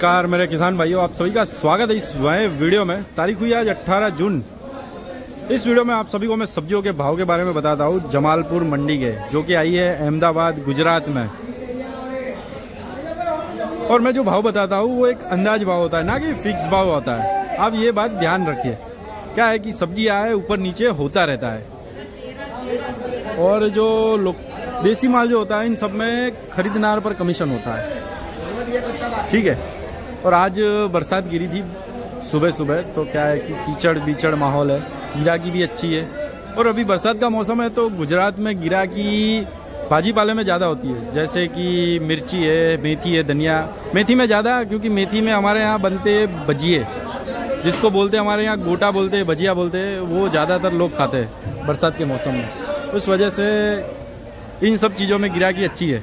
नमस्कार मेरे किसान भाइयों, आप सभी का स्वागत है इस नए वीडियो में। तारीख हुई आज 18 जून। इस वीडियो में आप सभी को मैं सब्जियों के भाव के बारे में बताता हूँ जमालपुर मंडी के, जो कि आई है अहमदाबाद गुजरात में। और मैं जो भाव बताता हूँ वो एक अंदाज भाव होता है, ना कि फिक्स भाव होता है। आप ये बात ध्यान रखिए। क्या है कि सब्जी आए ऊपर नीचे होता रहता है, और जो देसी माल जो होता है इन सब में खरीदनार पर कमीशन होता है, ठीक है। और आज बरसात गिरी थी सुबह सुबह, तो क्या है कि कीचड़ बीचड़ माहौल है, गिराकी भी अच्छी है। और अभी बरसात का मौसम है तो गुजरात में गिराकी भाजी पाले में ज़्यादा होती है, जैसे कि मिर्ची है, मेथी है, धनिया। मेथी में ज़्यादा, क्योंकि मेथी में हमारे यहाँ बनते भजिए, जिसको बोलते हैं हमारे यहाँ गोटा बोलते हैं, भजिया बोलते हैं, वो ज़्यादातर लोग खाते हैं बरसात के मौसम में। उस वजह से इन सब चीज़ों में गिराकी अच्छी है।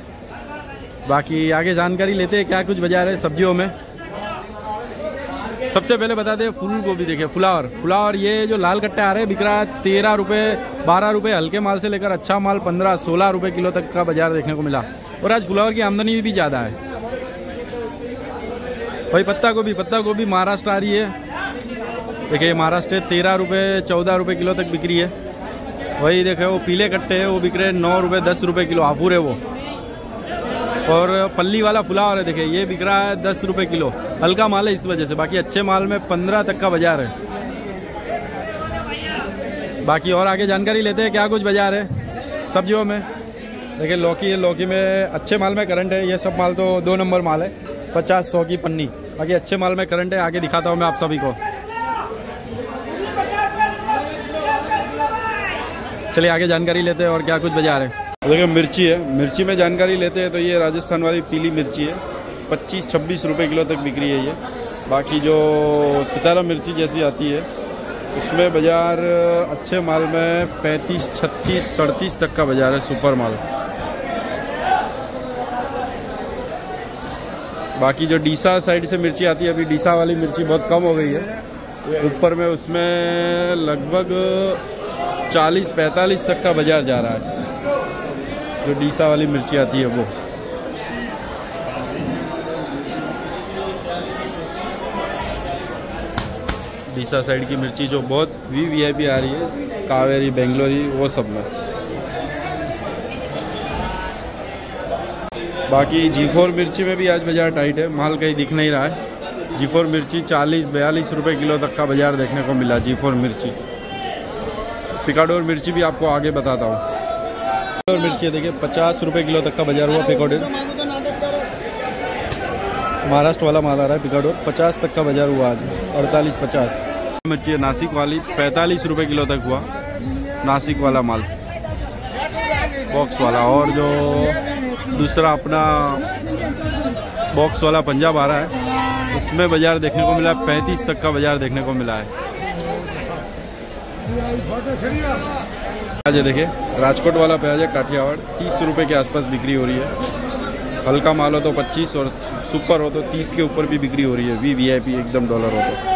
बाकी आगे जानकारी लेते हैं क्या कुछ बाजार है सब्जियों में। सबसे पहले बता दें फूल गोभी। देखिए फ्लावर ये जो लाल कट्टे आ रहे हैं बिक रहा है 13 रुपये 12 रुपये, हल्के माल से लेकर अच्छा माल 15-16 रुपये किलो तक का बाजार देखने को मिला। और आज फ्लावर की आमदनी भी ज़्यादा है। भाई पत्ता गोभी महाराष्ट्र आ रही है। देखिए महाराष्ट्र 13 रुपये 14 रुपये किलो तक बिक रही है। वही देखे वो पीले कट्टे हैं वो बिक रहे 9 रुपये 10 रुपये किलो, हापुर है वो। और पल्ली वाला फ्लावर है, देखिए ये बिक रहा है 10 रुपये किलो, हल्का माल है इस वजह से। बाकी अच्छे माल में 15 तक का बाजार है। बाकी और आगे जानकारी लेते हैं क्या कुछ बाजार है सब्जियों में। देखिए लौकी है, लौकी में अच्छे माल में करंट है। ये सब माल तो 2 नंबर माल है, 50-100 की पन्नी। बाकी अच्छे माल में करंट है, आगे दिखाता हूँ मैं आप सभी को। चलिए आगे जानकारी लेते हैं और क्या कुछ बाजार है। देखिए मिर्ची है, मिर्ची में जानकारी लेते हैं तो ये राजस्थान वाली पीली मिर्ची है, 25-26 रुपये किलो तक बिक रही है ये। बाकी जो सितारा मिर्ची जैसी आती है उसमें बाजार अच्छे माल में 35, 36, 37 तक का बाजार है, सुपर माल। बाकी जो डीसा साइड से मिर्ची आती है, अभी डीसा वाली मिर्ची बहुत कम हो गई है। ऊपर में उसमें लगभग 40-45 तक का बाजार जा रहा है, जो डीसा वाली मिर्ची आती है वो। डीसा साइड की मिर्ची जो बहुत वीआईपी आ रही है, कावेरी बेंगलोरी वो सब में। बाकी G4 मिर्ची में भी आज बाजार टाइट है, माल कहीं दिख नहीं रहा है। G4 मिर्ची 40-42 रुपये किलो तक का बाजार देखने को मिला G4 मिर्ची। पिकाडोर मिर्ची भी आपको आगे बताता हूँ। और मिर्ची देखिए 50 रुपये किलो तक का बाजार हुआ पिकाडोर। महाराष्ट्र वाला माल आ रहा है पिकाडोर, 50 तक का बाजार हुआ आज, 48-50। मिर्ची है नासिक वाली 45 रुपये किलो तक हुआ, नासिक वाला माल बॉक्स वाला। और जो दूसरा अपना बॉक्स वाला पंजाब आ रहा है उसमें बाजार देखने को मिला 35 तक का बाजार देखने को मिला है। प्याज देखिए राजकोट वाला प्याज है काठियावाड़, 30 रुपये के आसपास बिक्री हो रही है। हल्का माल हो तो 25 और सुपर हो तो 30 के ऊपर भी बिक्री हो रही है। वीआईपी एकदम डॉलर हो तो।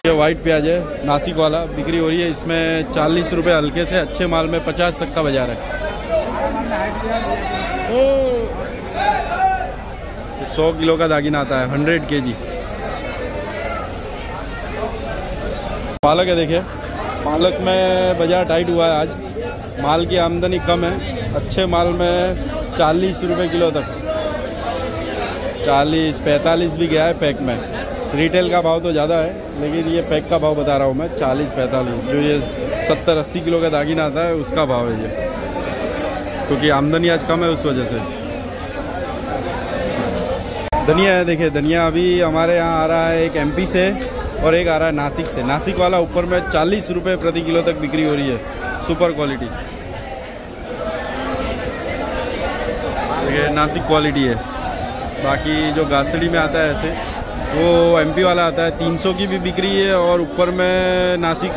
ये वाइट प्याज है नासिक वाला, बिक्री हो रही है इसमें 40 रुपये हल्के से, अच्छे माल में 50 तक का बाजार है। 100 किलो का दागिना आता है, 100 kg। पालक है, देखिए पालक में बाजार टाइट हुआ है आज, माल की आमदनी कम है। अच्छे माल में 40 रुपये किलो तक, 40-45 भी गया है पैक में। रिटेल का भाव तो ज़्यादा है, लेकिन ये पैक का भाव बता रहा हूँ मैं, 40-45। जो ये 70-80 किलो का दागिना आता है उसका भाव है ये, क्योंकि आमदनी आज कम है उस वजह से। धनिया है, देखिए धनिया अभी हमारे यहाँ आ रहा है एक MP से और एक आ रहा है नासिक से। नासिक वाला ऊपर में 40 रुपये प्रति किलो तक बिक्री हो रही है, सुपर क्वालिटी। देखिए नासिक क्वालिटी है। बाकी जो गासड़ी में आता है ऐसे, वो MP वाला आता है, 300 की भी बिक्री है। और ऊपर में नासिक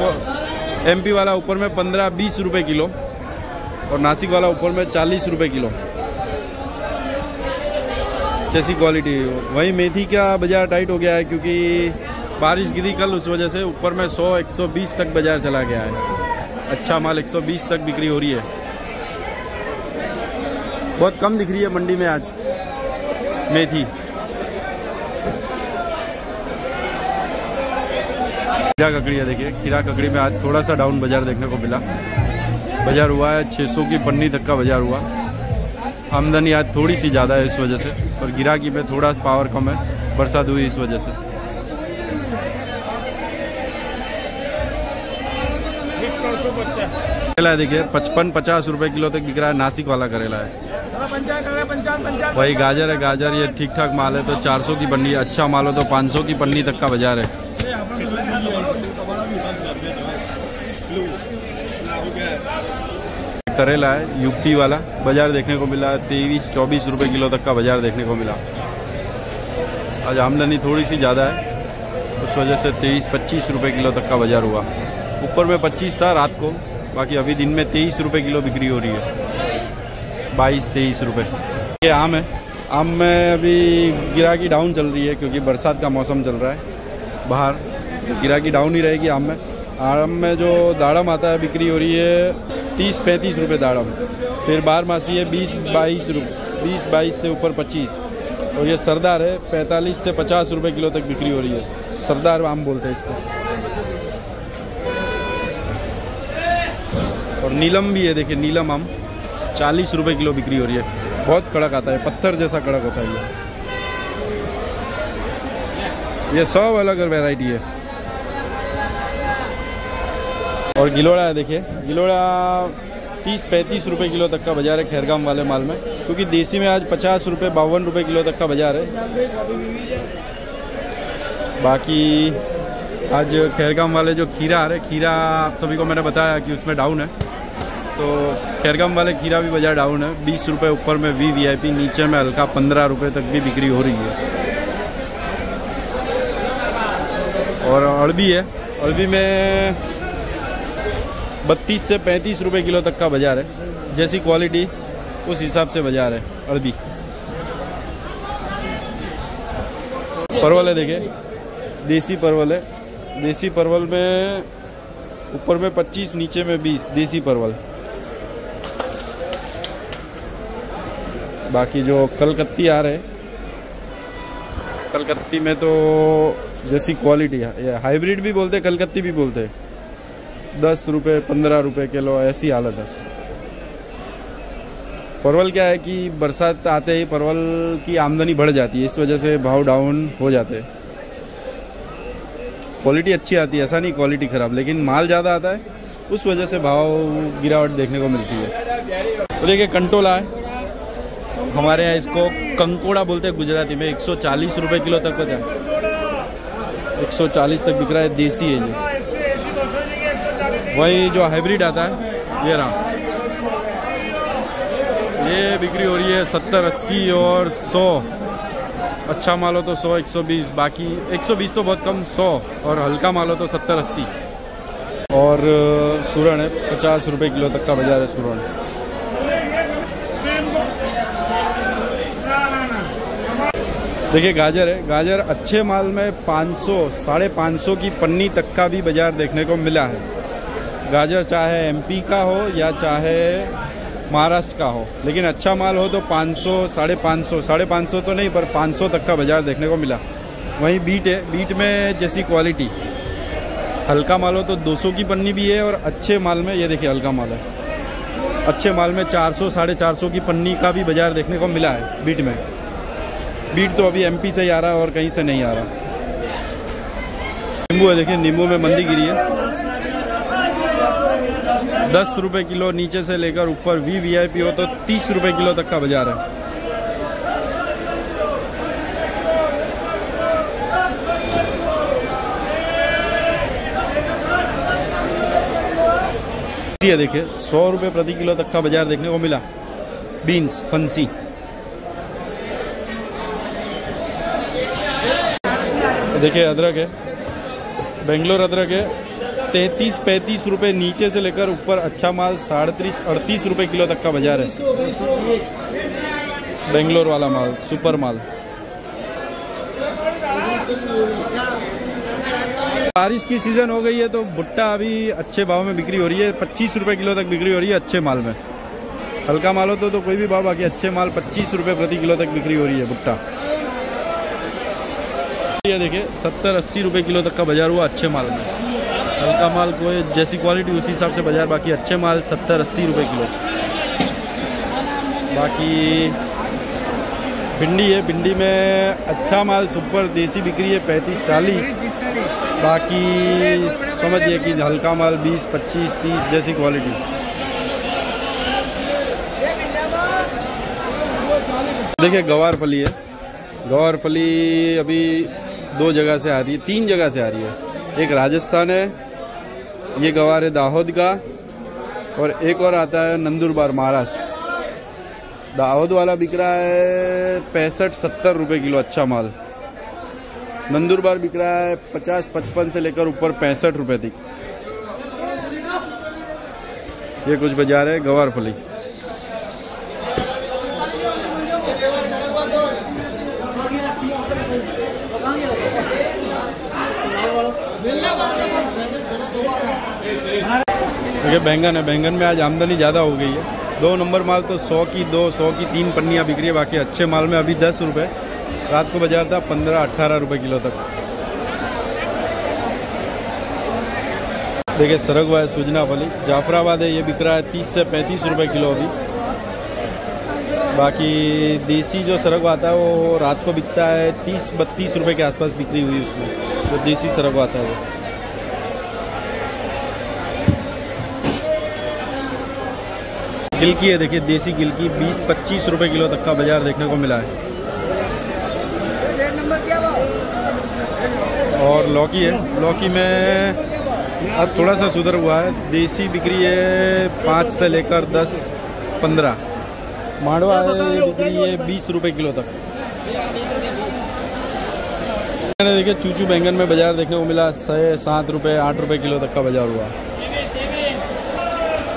MP वाला ऊपर में 15-20 रुपये किलो, और नासिक वाला ऊपर में 40 रुपये किलो, जैसी क्वालिटी। वही मेथी का बाजार टाइट हो गया है क्योंकि बारिश गिरी कल, उस वजह से ऊपर में 100-120 तक बाजार चला गया है। अच्छा माल 120 तक बिक्री हो रही है। बहुत कम दिख रही है मंडी में आज मेथी। खीरा ककड़ी है, देखिए खीरा ककड़ी में आज थोड़ा सा डाउन बाजार देखने को मिला। बाजार हुआ है 600 की पन्नी तक का बाजार हुआ। आमदनी आज थोड़ी सी ज़्यादा है इस वजह से, और गिराकी में थोड़ा पावर कम है, बरसात हुई इस वजह से। करेला देखिए 55-50 रुपए किलो तक बिक रहा है। नासिक वाला करेला है। वही गाजर है, गाजर ये ठीक ठाक माल है तो 400 की पन्नी, अच्छा माल हो तो 500 की पन्नी तक का बाजार है। करेला है यूपी वाला, बाजार देखने को मिला 23-24 रुपए किलो तक का बाजार देखने को मिला। आज आमदनी थोड़ी सी ज़्यादा है, उस वजह से 23-25 रुपए किलो तक का बाजार हुआ। ऊपर में 25 था रात को, बाकी अभी दिन में 23 रुपए किलो बिक्री हो रही है, 22-23 रुपए। ये आम है, आम में अभी गिराकी डाउन चल रही है क्योंकि बरसात का मौसम चल रहा है बाहर, तो गिराकी डाउन ही रहेगी आम में। आम में जो दाड़म आता है बिक्री हो रही है 30-35 रुपये दाड़म, फिर बारमासी है 20-22 रुपये, 20-22 से ऊपर 25, और ये सरदार है 45 से 50 रुपये किलो तक बिक्री हो रही है। सरदार आम बोलते हैं इसको। और नीलम भी है, देखिए नीलम आम 40 रुपये किलो बिक्री हो रही है। बहुत कड़क आता है, पत्थर जैसा कड़क होता है ये 100 अलग वैरायटी है। और गिलोड़ा है, देखिए गिलोड़ा 30-35 रुपये किलो तक का बाजार है खैरगाम वाले माल में, क्योंकि देसी में आज 50 रुपये 52 रुपये किलो तक का बाजार है। बाकी आज खैरगाम वाले जो खीरा आ रहे, खीरा आप सभी को मैंने बताया कि उसमें डाउन है, तो खैरगाम वाले खीरा भी बाजार डाउन है। 20 रुपये ऊपर में VVIP, नीचे में हल्का 15 रुपये तक भी बिक्री हो रही है। और अरबी है, अरबी में 32 से 35 रुपये किलो तक का बाजार है। जैसी क्वालिटी उस हिसाब से बाजार है अरबी। परवल है, देखिए देसी परवल है। देसी परवल में ऊपर में 25, नीचे में 20, देसी परवल। बाकी जो कलकत्ती आ रहे, कलकत्ती में तो जैसी क्वालिटी है, हाइब्रिड भी बोलते हैं, कलकत्ती भी बोलते हैं, 10 रुपये 15 रुपये किलो ऐसी हालत है। परवल क्या है कि बरसात आते ही परवल की आमदनी बढ़ जाती है, इस वजह से भाव डाउन हो जाते हैं। क्वालिटी अच्छी आती है, ऐसा नहीं क्वालिटी ख़राब, लेकिन माल ज़्यादा आता है, उस वजह से भाव गिरावट देखने को मिलती है। तो देखिए कंटोला है, हमारे यहाँ इसको कंकोड़ा बोलते हैं गुजराती में। 140 रुपये किलो तक होता है, 140 तक बिक रहा है। देसी है ये। वही जो हाइब्रिड आता है ये रहा, ये बिक्री हो रही है 70-80 और 100। अच्छा माल हो तो 100-120, बाकी 120 तो बहुत कम, 100, और हल्का माल हो तो 70-80। और सूरन है 50 रुपये किलो तक का बाजार है सूरन। देखिए गाजर है, गाजर अच्छे माल में 500, 550 की पन्नी तक का भी बाजार देखने को मिला है। गाजर चाहे MP का हो या चाहे महाराष्ट्र का हो, लेकिन अच्छा माल हो तो 500, 550, 550 तो नहीं पर 500 तक का बाजार देखने को मिला। वहीं बीट है, बीट में जैसी क्वालिटी, हल्का माल हो तो 200 की पन्नी भी है, और अच्छे माल में ये देखिए हल्का माल है, अच्छे माल में 400, 450 की पन्नी का भी बाजार देखने को मिला है बीट में। बीट तो अभी MP से ही आ रहा है और कहीं से नहीं आ रहा। नींबू है, देखिए नींबू में मंदी गिरी है, 10 रुपये किलो नीचे से लेकर ऊपर VVIP हो तो 30 रुपये किलो तक का बाजार है। ये देखिए 100 रुपये प्रति किलो तक का बाजार देखने को मिला। बीन्स फंसी, देखिए अदरक है, बेंगलोर अदरक है 33-35 रुपये नीचे से लेकर ऊपर अच्छा माल 37-38 रुपये किलो तक का बाजार है। बेंगलोर वाला माल, सुपर माल। बारिश की सीज़न हो गई है तो भुट्टा अभी अच्छे भाव में बिक्री हो रही है, 25 रुपये किलो तक बिक्री हो रही है अच्छे माल में। हल्का माल हो तो कोई भी भाव, बाकी अच्छे माल 25 रुपये प्रति किलो तक बिक्री हो रही है भुट्टा। ये देखिए 70-80 रुपये किलो तक का बाजार हुआ अच्छे माल में। हल्का माल को जैसी क्वालिटी उसी हिसाब से बाजार, बाकी अच्छे माल 70-80 रुपये किलो। बाकी भिंडी है, भिंडी में अच्छा माल सुपर देसी बिक्री है 35-40। बाकी समझिए कि हल्का माल 20, 25, 30 जैसी क्वालिटी। देखिए गवार फली है, गवार फली अभी 2 जगह से आ रही है, 3 जगह से आ रही है। एक राजस्थान है, ये गवार है दाहोद का, और एक और आता है नंदुरबार महाराष्ट्र। दाहोद वाला बिक रहा है 65-70 रुपये किलो अच्छा माल। नंदुरबार बिक रहा है 50-55 से लेकर ऊपर 65 रुपये तक। ये कुछ बाजार है गवार फली। देखिए बैंगन है, बैंगन में आज आमदनी ज़्यादा हो गई है। 2 नंबर माल तो 100 की 2, 100 की 3 पन्नियाँ बिक रही है। बाकी अच्छे माल में अभी 10 रुपये, रात को बाजार था 15-18 रुपये किलो तक। देखिए सरग हुआ है सुजना फली, जाफराबाद है, ये बिक रहा है 30 से 35 रुपये किलो अभी। बाकी देसी जो सरग आता है वो रात को बिकता है 30-32 रुपये के आसपास बिक्री हुई उसमें, जो देसी सरग आता है वो। गिलकी है, देखिए देसी गिलकी 20-25 रुपये किलो तक का बाजार देखने को मिला है। और लौकी है, लौकी में अब थोड़ा सा सुधर हुआ है। देसी बिक्री है 5 से लेकर 10-15। मांडवा है, बिक्री है 20 रुपये किलो तक। मैंने देखिए चूचू बैंगन में बाजार देखने को मिला 7 रुपये 8 रुपये किलो तक का बाजार हुआ।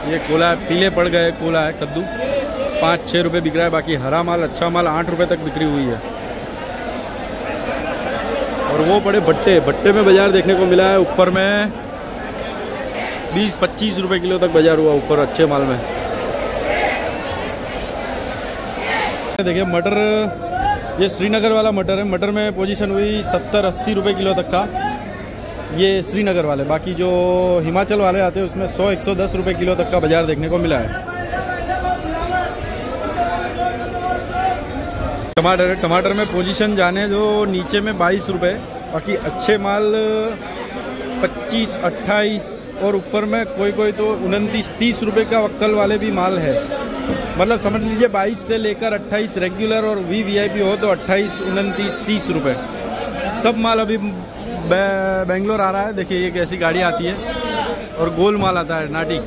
ये कोला है, पीले पड़ गए कोला है, कद्दू 5-6 रुपये बिक रहा है। बाकी हरा माल अच्छा माल 8 रुपये तक बिक्री हुई है। और वो बड़े भट्टे, भट्टे में बाजार देखने को मिला है ऊपर में 20-25 रुपये किलो तक बाजार हुआ ऊपर अच्छे माल में। देखिए मटर, ये श्रीनगर वाला मटर है, मटर में पोजीशन हुई 70-80 रुपये किलो तक का, ये श्रीनगर वाले। बाकी जो हिमाचल वाले आते हैं उसमें 100-110 रुपये किलो तक का बाजार देखने को मिला है। टमाटर है, टमाटर में पोजीशन जाने जो नीचे में 22 रुपये, बाकी अच्छे माल 25-28 और ऊपर में कोई तो 29-30 रुपये का वक्कल वाले भी माल है। मतलब समझ लीजिए 22 से लेकर 28 रेगुलर और VVIP हो तो 28, 29, 30 रुपये सब माल अभी बेंगलोर आ रहा है। देखिए ये कैसी गाड़ी आती है और गोल माल आता है नाटी।